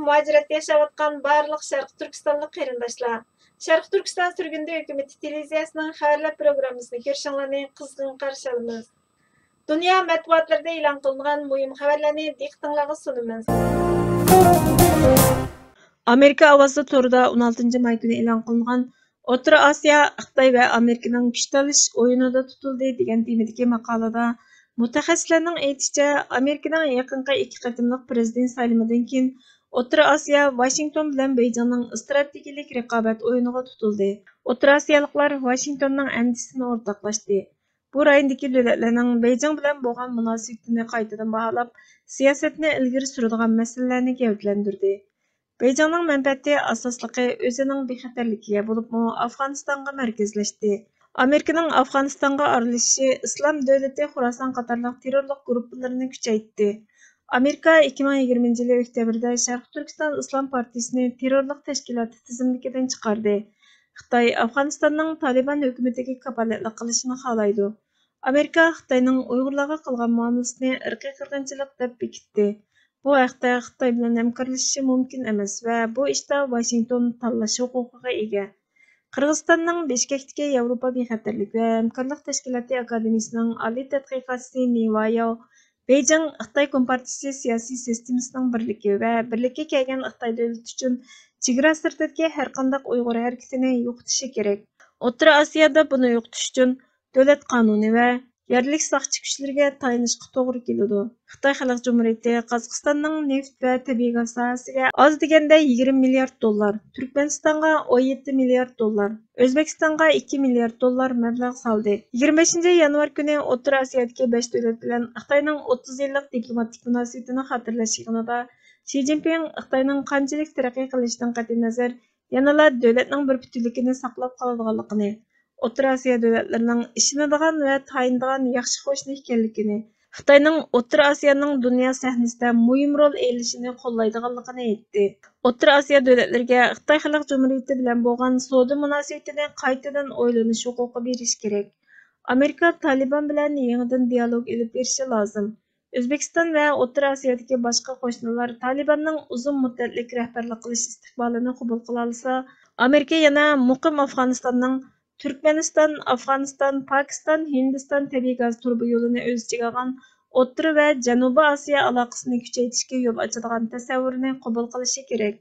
muaciratda yaşayotgan barliq Sharq Turkistonlik qarindoshlar. Sharq Turkiston sürgünde hökuməti televiziyasının xəbərlər proqrammasını görüşünlərni qızğın qarşı alırıq. Dünya mətbuatlarında elan qılınan mühim xəbərlərni diqqətinizə sunumuz. Amerika Avazı Toru'da 16 may günü elan qılınan O'rta Osiyo Xitoy va Amerikaning kuch tanlash o'yinida tutildi degan temadagi maqolada mutaxassislarning aytishicha, Amerikaning yaqinqi ikki qatimliq prezident saylamidan keyin O'rta Osiyo Washington bilan Beyjingning strategik raqobat o'yiniga tutildi. O'rta Osiyoliklar Washingtonning andisini o'rtoqlashdi. Bu rayondagi davlatlarning Beyjing bilan bo'lgan munosabatini qaytadan baholab, siyosatni ilgari suradigan masalalarni gavdalantirdi. Beyjingning manfaati asosligi o'zining bexatarligiga bo'libmi Afg'onistonga markazlashdi. Amerikaning Afg'onistonga aralashishi Islom davlati Xuroson qatorliq terrorlik guruhlarini kuchaytirdi. Amerika 2020 yil oktyabrda Sharq Turkiston Islom partiyasini terrorlik tashkiloti tizimligidan chiqardi. Xitoy Afg'onistonning Taliban hukumatiga kafolatlik qilishini xohlaydi. Amerika Xitoyning Uyg'urlarga qilgan muomalasini irqiy qirg'inchilik deb bekitdi. Bu haqda Xitoy bilan hamkorlashishi mumkin emas va bu ishda Washington tanlash huquqiga ega. Qirg'izistonning Bishkekdagi Yevropa bexatarlik va hamkorlik tashkiloti akademiyasining oliy tadqiqotchisi Nivayo Beyjing Xitoy Kompartiyasi siyosiy sistemasining birligi va birlikka kelgan Xitoy davlati uchun chegara sirtidagi har qanday Uyg'ur harakatini yo'qotishi kerak. O'rta Osiyoda buni yo'qotish uchun davlat qonuni va yerlik saqchi kuchlarga tayanishga to'g'ri keladi. Xitoy Xalq Jumhuriyati Qozog'istonning neft va tabiiy gaz sohasiga oz deganda 20 milliard dollar, Turkmanistonga 17 milliard dollar, O'zbekistonga 2 milliard dollar mablag' soldi. 25 yanvar kuni O'rta Osiyodagi 5 davlat bilan Xitoyning 30 yillik diplomatik munosabatini xotirlash yig'inida Xi Jinping Xitoyning qanchalik taraqqiy qilishidan qat'iy nazar yanada davlatning bir butunligini saqlab qoladiganligini, O'rta Osiyo davlatlarining ishonadigan va tayinadigan yaxshi qo'shni ekanligini, Xitoyning O'rta Osiyoning dunyo sahnasida muhim rol o'ynashini qo'llaydiganligini aytdi. O'rta Osiyo davlatlariga Xitoy Xalq Jumhuriyati bilan bo'lgan savdo munosabatini qaytadan o'ylanish huquqi berish kerak. Amerika Taliban bilan yangidan dialog olib berishi lozim. O'zbekiston va O'rta Osiyodagi boshqa qo'shnilar Talibanning uzun muddatlik rahbarlik qilish istiqbolini qabul qila olsa, Amerika yana muqim Afg'onistonning Turkmaniston, Afg'oniston, Pokiston, Hindiston tabiiy gaz turbi yo'lini o'z ichiga olgan O'rta va Janubiy Osiyo aloqasini kuchaytirishga yo'l ochadigan tasavvurni qabul qilishi kerak.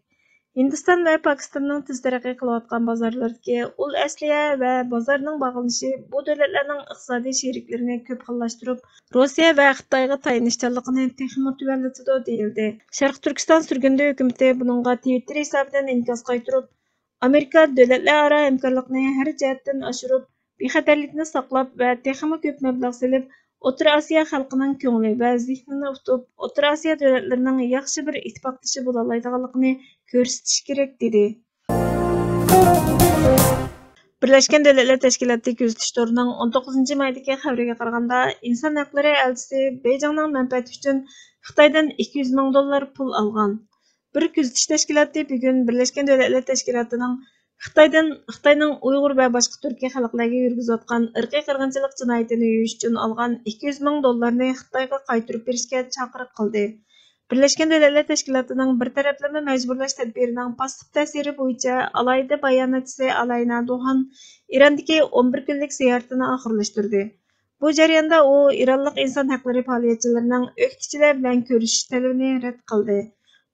Hindiston va Pokistonning tez taraqqiy qilayotgan bozorlardagi ul asliya va bozorning bog'lanishi bu davlatlarning iqtisodiy sheriklarini ko'p xillashtirib, Rossiya va Xitoyga tayanishchanligini texmi tuvallatadi deyildi. Sharq Turkiston surgunda hukumati buningga Twitter hisobidan inkas qaytirib, Amerika davlatlararo hamkorlikni har jihatdan oshirib, bexatarlikni saqlab va texmi ko'p mablag' solib, O'rta Osiyo xalqining ko'ngli va zehnini utib, O'rta Osiyo davlatlarining yaxshi bir ittifoqdoshi bo'la oladiganligini ko'rsatish kerak dedi. Birlashgan Davlatlar Tashkiloti kuzatish to'rining 19 maydagi xabariga qaraganda, inson haqlari elchisi Beyjingning manfaati uchun Xitoydan 200 ming dollar pul olgan. Bir kuzatish tashkiloti bugun Birlashgan Davlatlar Tashkilotining Xitoyning Uyg'ur va boshqa turkiy xalqlarga yurgizayotgan irqiy qirg'inchilik jinoyatini yo'yish uchun olgan 200 ming dollarni Xitoyga qaytarib berishga chaqiriq qildi. Birlashgan Davlatlar Tashkilotining bir taraflama majburlash tadbirining passiv ta'siri bo'yicha alohida bayonotchisi Alayna Dohan Irondagi 11 kunlik ziyoratini oxirlashtirdi. Bu jarayonda u Ironlik inson haqlari faoliyatchilarining o'qituvchilar bilan ko'rishish talabini rad qildi.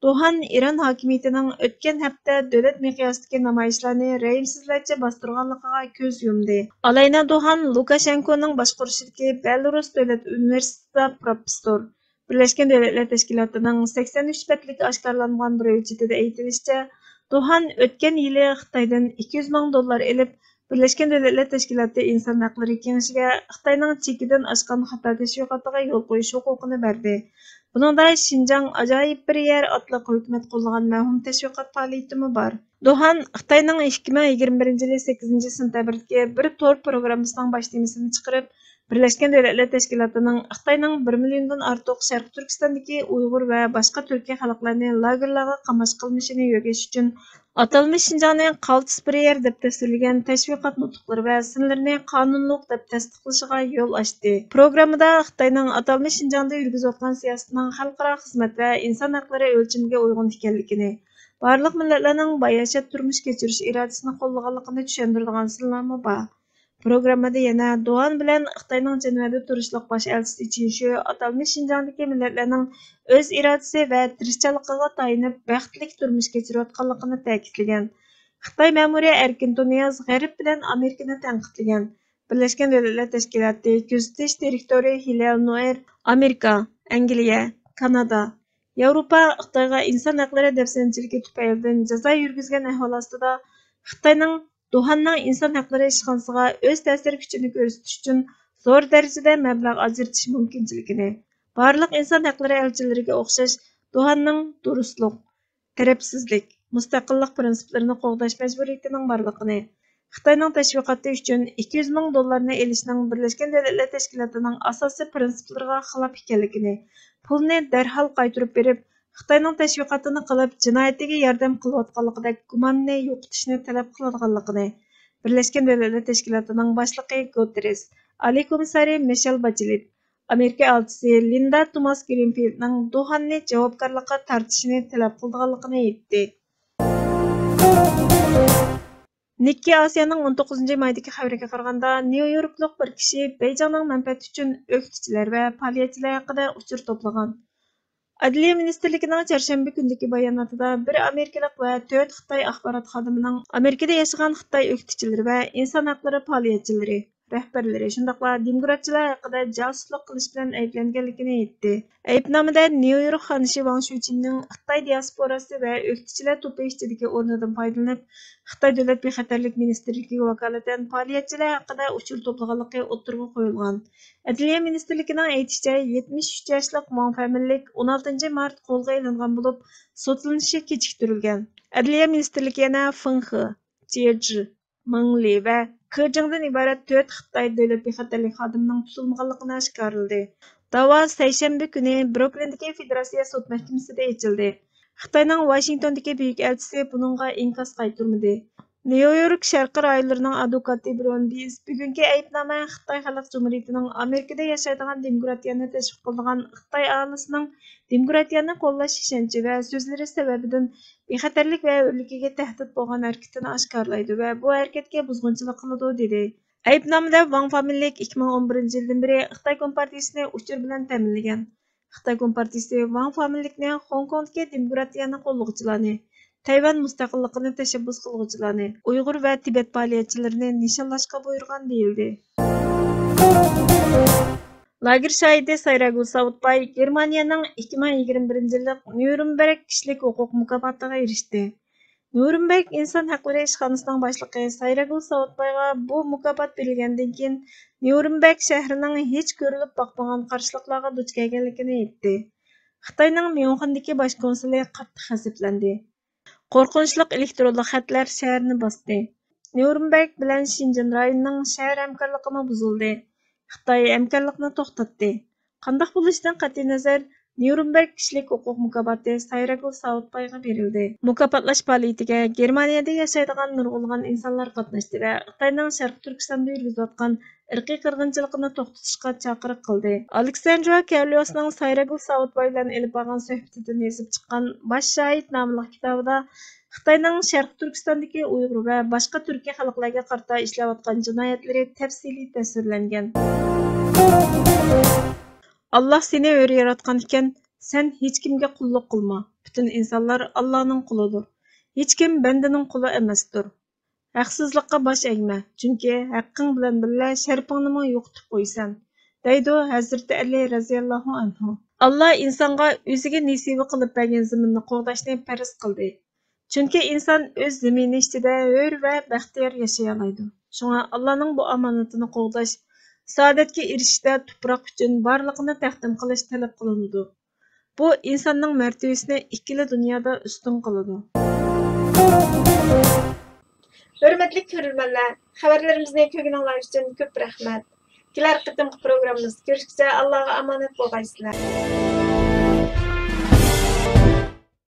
Dohan Iron hokimiyatining o'tgan hafta davlat miqyosidagi namoyishlarni rayimsizlarcha bostirganligiga ko'z yumdi. Alayna Dohan Lukashenkoning boshqarishidagi Belarus davlat universitetida professor. Birlashgan Davlatlar Tashkilotining 83 betlik oshkorlangan bir hujjatida aytilishicha, Dohan o'tgan yili Xitoydan 200 ming dollar olib, Birlashgan Davlatlar Tashkiloti inson haqlari kengashiga Xitoyning chekidan oshgan xato tashviqotiga yo'l qo'yish huquqini berdi. Buningda Xinjiang ajoyib bir yer otliq hukumat qo'llagan mavhum tashviqot faoliyatimi bor. Dohan Xitoyning 2021 yili 8 sentabrdagi bir tor programmasining boshlamasini chiqarib, Birleşken Devletler Teşkilatı'nın Xitayning 1 milyondan ortiq Sharqi Turkistondagi Uyg'ur va boshqa Türkiye xalqlarini lagerlarga qamash qilmishini yo'qish uchun atalmış Şinjanni qaltis bir yer deb tasvirlagan tashviqot nutqlari va sinlarini qonunliq deb tasdiqlashiga yo'l ochdi. Programmada Xitoyning atalmış Şinjanda yurgizayotgan siyosatining xalqaro xizmat va inson haqlari o'lchamiga uyg'un ekanligini, barliq millatlarning bayashat turmush kechirish irodasini qo'llaganligini tushuntiradigan sillarmi bor. Programmada yana Doğan bilan Xitoyning Jenevada turishliq bosh elchisi Chishu atalmış Şinjandagi millatlarning o'z irodasi va tirishchanligiga tayanib baxtli turmush kechirayotganligini ta'kidlagan. Xitoy ma'muriy Erkin Tuniyaz G'arb bilan Amerikani tanqidlagan. Birlashgan Davlatlar Tashkiloti kuzatish direktori Hilal Noer Amerika, Angliya, Kanada, Yevropa Xitoyga inson haqlari dafsanchiligi tufaylidan jazo yurgizgan ahvol ostida Xitoyning Doğanning inson haqlari ishxonasiga o'z ta'sir kuchini ko'rsatish uchun zo'r darajada mablag' ajratish mumkinchiligini, barliq inson haqlari elchilariga o'xshash Doğanning durustlik, tarafsizlik, mustaqillik prinsiplarini qo'g'dash majburiyatining borligini, Xitoyning tashviqoti uchun $200,000 elishning Birlashgan Davlatlar Tashkilotining asosiy prinsiplariga xilof ekanligini, pulni darhol qaytarib berib, Xitoyning tashviqotini qilib, jinoyatiga yordam qilayotganligidek gumonni yo'qotishni talab qiladiganligini, Birlashgan Davlatlar Tashkilotining boshlig'i Guterres, Oliy komissari Michelle Bachelet, Amerika elchisi Linda Thomas-Greenfieldning Doğanni javobgarlikka tortishini talab qilganligini aytdi. Nikkei Asiyaning 19 maydagi xabariga qaraganda, Nyu-Yorklik bir kishi Beyjingning manfaati uchun o'qituvchilar va faoliyatchilar haqida uchur to'plagan. Adliya ministrligining chorshanba kundagi bayonotida bir amerikalik va 4 Xitoy axborot xodimining Amerikada yashagan Xitoy o'qituvchilari va inson haqlari faoliyatchilari, rahbarlari, shundaqla demokratchilar haqida josuslik qilish bilan ayblanganligini aytdi. Aybnomada Nyu-York xonishi Wang Shuqingning Xitoy diasporasi va o'qituvchilar to'pi ichidagi o'rnidan foydalanib, Xitoy davlat bexatarlik ministrligiga vakolatan faoliyatchilar haqida uchur to'plaganligi o'ttirg'a qo'yilgan. Adliya ministrligining aytishicha, 73 yoshlik Wang familiyalik 16 mart qo'lga ilingan bo'lib, sotlanishi kechiktirilgan. Adliya ministrligi yana Fenghe, Jieji, Mengli va Kejingdan iborat 4 Xitoy davlat bexatarlik xodimining tutilmaganligini oshkorladi. Da'vo seshanba kuni Bruklindagi Federatsiya sud mahkamasida ochildi. Xitoyning Washingtondagi buyuk elchisi buningga inkos qaytarmadi. Nyu-York sharqi rayonlarining advokati Brondis bugungi aybnoma Xitoy Xalq Jumhuriyatining Amerikada yashaydigan demokratiyani tashviq qiladigan Xitoy aholisining demokratiyani qo'llash ishonchi va so'zlari sababidan bexatarlik va o'rligiga tahdid bo'lgan harakatini oshkorlaydi va bu harakatga buzg'unchilik qiladi dedi. Aybnomada Wang familiyalik 2011 yildan beri Xitoy Kompartiyasini uchur bilan ta'minlagan. Xitoy Kompartiyasi Wang familiyalikni Hong Kongdagi demokratiyani qo'llovchilarni, Tayvan mustaqilligini tashabbus qiluvchilarni, Uyg'ur va Tibet faoliyatchilarini nishonlashga buyurgan deyildi. Lager shohidi Sayragul Savutbay Germaniyaning 2021 yillik Nürnberg kishilik huquq mukofotiga erishdi. Nürnberg inson haqlari ishxonasining boshlig'i Sayragul Savutbayga bu mukofot berilgandan keyin Nürnberg shahrining hech ko'rilib boqmagan qarshiliklarga duch kelganligini aytdi. Xitoyning Myunxendagi bosh konsuli qattiq g'azablandi. Qo'rqinchli elektronli xatlar shaharni bosdi. Nürnberg bilan Şinjan rayonining shahar hamkorligi buzildi. Xitoy hamkorlikni to'xtatdi. Qanday bo'lishidan qat'iy nazar, Nürnberg kishilik huquq mukofoti Sayragul Savutbayga berildi. Mukofotlash faoliyatiga Germaniyada yashaydigan nurg'ulg'an insonlar qatnashdi va Xitoyning Sharq Turkistonda yurgizayotgan irqiy qirg'inchilikni to'xtatishga chaqiriq qildi. Alexandra Kerliosning Sayragul Savutbay bilan olib borgan suhbatidan yozib chiqqan Bosh shohid nomli kitobida Xitoyning Sharq Turkistondagi Uyg'ur va boshqa Turkiy xalqlarga qarata ishlayotgan jinoyatlari tafsiliy tasvirlangan. Allah seni o'ri yaratgan ekan, sen hech kimga qulluq qilma. Bütün insonlar Allohning qulidir. Hech kim bandaning quli emasdir. Haqsizlikqa bosh egma, chunki haqqing bilan birga sharpingni yo'qotib qo'ysan, deydi Hazrati Ali raziyallohu anhu. Allah insonga o'ziga nasiba qilib bergan zaminni qo'g'dashni farz qildi. Chunki inson o'z zamini ichida hur va baxtiyor yashay oladi. Shunga Allohning bu omonatini qo'g'dash, saodatga erishishda tuproq uchun barliqni taqdim qilish talab qilinadi. Bu insonning martabasini ikkala dunyoda ustun qiladi. Hurmatli ko'ruvchilar, xabarlarimizni ko'rganinglar uchun ko'p rahmat. Kelar qitimki programmamizda görüşküçe Allah'a amanet bolgaysızlar.